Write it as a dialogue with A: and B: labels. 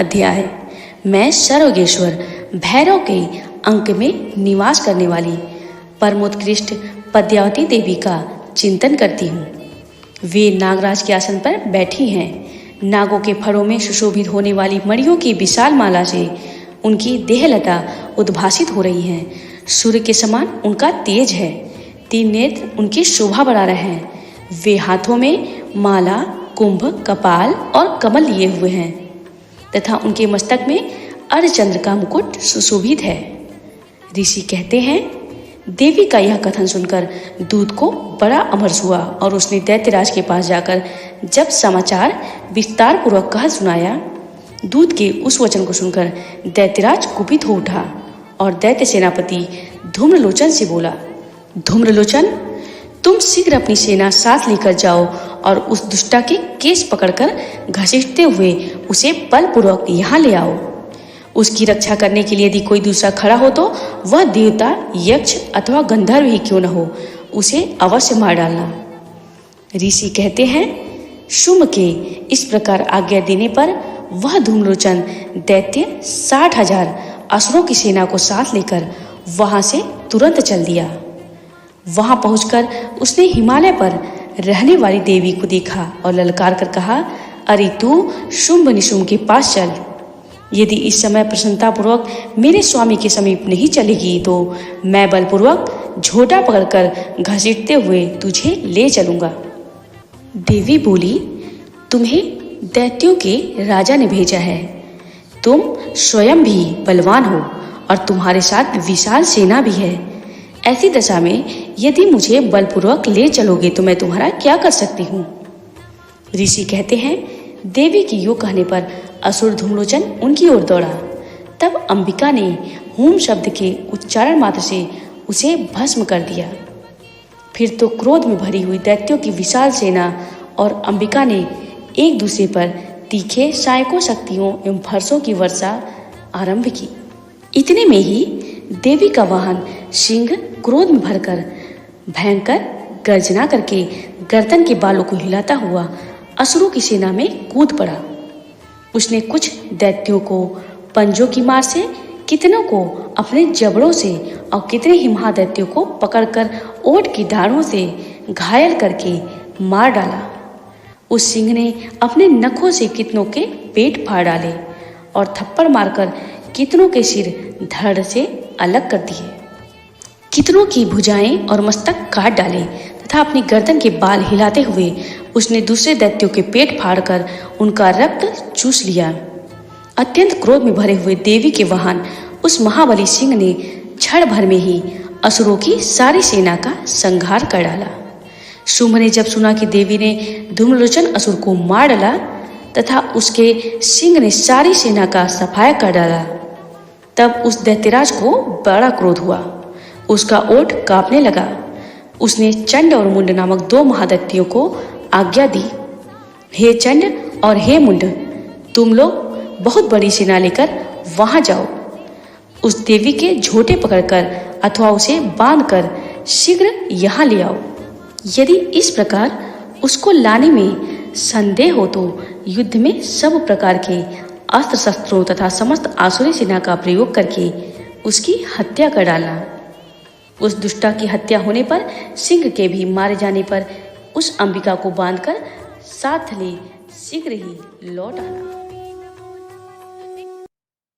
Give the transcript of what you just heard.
A: अध्याय। मैं सर्वगेश्वर भैरव के अंक में निवास करने वाली परमोत्कृष्ट पद्मावती देवी का चिंतन करती हूँ। वे नागराज के आसन पर बैठी हैं। नागों के फरों में सुशोभित होने वाली मणियों की विशाल माला से उनकी देहलता उद्भासित हो रही है। सूर्य के समान उनका तेज है। 3 नेत्र उनकी शोभा बढ़ा रहे हैं। वे हाथों में माला, कुंभ, कपाल और कमल लिए हुए हैं तथा उनके मस्तक में अर्धचंद्र का मुकुट सुशोभित है। ऋषि कहते हैं, देवी का यह कथन सुनकर दूत को बड़ा अमरस हुआ और उसने दैत्यराज के पास जाकर जब समाचार विस्तार पूर्वक कह सुनाया, दूत के उस वचन को सुनकर दैत्यराज कुपित हो उठा और दैत्य सेनापति धूम्रलोचन से बोला, धूम्रलोचन, तुम शीघ्र अपनी सेना साथ लेकर जाओ और उस दुष्टा के केस पकड़कर घसीटते हुए उसे बलपूर्वक यहाँ ले आओ। उसकी रक्षा करने के लिए यदि कोई दूसरा खड़ा हो तो वह देवता, यक्ष अथवा गंधर्व ही क्यों न हो, उसे अवश्य मार डालना। ऋषि कहते हैं, शुम्भ के इस प्रकार आज्ञा देने पर वह धूम्रलोचन दैत्य 60,000 असुरों की सेना को साथ लेकर वहां से तुरंत चल दिया। वहां पहुंचकर उसने हिमालय पर रहने वाली देवी को देखा और ललकार कर कहा, अरे तू शुंभ निशुंभ के पास चल। यदि इस समय प्रसन्नतापूर्वक मेरे स्वामी के समीप नहीं चलेगी तो मैं बलपूर्वक झोटा पकड़कर घसीटते हुए तुझे ले चलूंगा। देवी बोली, तुम्हें दैत्यों के राजा ने भेजा है। तुम स्वयं भी बलवान हो और तुम्हारे साथ विशाल सेना भी है। ऐसी दशा में यदि मुझे बलपूर्वक ले चलोगे तो मैं तुम्हारा क्या कर सकती हूँ। ऋषि कहते हैं, देवी के योग कहने पर असुर धूम्रलोचन उनकी ओर दौड़ा। तब अंबिका ने हूम शब्द के उच्चारण मात्र से उसे भस्म कर दिया। फिर तो क्रोध में भरी हुई दैत्यों की विशाल सेना और अंबिका ने एक दूसरे पर तीखे सहायकों शक्तियों एवं फरसों की वर्षा आरंभ की। इतने में ही देवी का वाहन सिंह क्रोध में भरकर भयंकर गर्जना करके गर्दन के बालों को हिलाता हुआ असुरों की सेना में कूद पड़ा। उसने कुछ दैत्यों को पंजों की मार से, कितनों को अपने जबड़ों से और कितने ही महादैत्यों को पकड़कर ओट की धारों से घायल करके मार डाला। उस सिंह ने अपने नखों से कितनों के पेट फाड़ डाले और थप्पड़ मारकर कितनों के सिर धड़ से अलग कर दिए। कितनों की भुजाएं और मस्तक काट डाले तथा अपनी गर्दन के बाल हिलाते हुए उसने दूसरे दैत्यों के पेट फाड़कर उनका रक्त चूस लिया। अत्यंत क्रोध में भरे हुए देवी के वाहन उस महाबली सिंह ने क्षण भर में ही असुरों की सारी सेना का संहार कर डाला। शुंभ ने जब सुना कि देवी ने धूम्रलोचन असुर को मार डाला तथा उसके सिंह ने सारी सेना का सफाया कर डाला, तब उस दैत्यराज को बड़ा क्रोध हुआ। उसका ओठ कांपने लगा। उसने चंड और मुंड नामक 2 महादैत्यों को आज्ञा दी, हे चंड और हे मुंड, तुम लोग बहुत बड़ी सेना लेकर वहां जाओ। उस देवी के झोटे पकड़कर अथवा उसे बांधकर शीघ्र यहाँ ले आओ। यदि इस प्रकार उसको लाने में संदेह हो तो युद्ध में सब प्रकार के अस्त्र शस्त्रों तथा समस्त आसुरी सेना का प्रयोग करके उसकी हत्या कर डालना। उस दुष्टा की हत्या होने पर सिंह के भी मारे जाने पर उस अंबिका को बांधकर साथ ले शीघ्र ही लौट आना।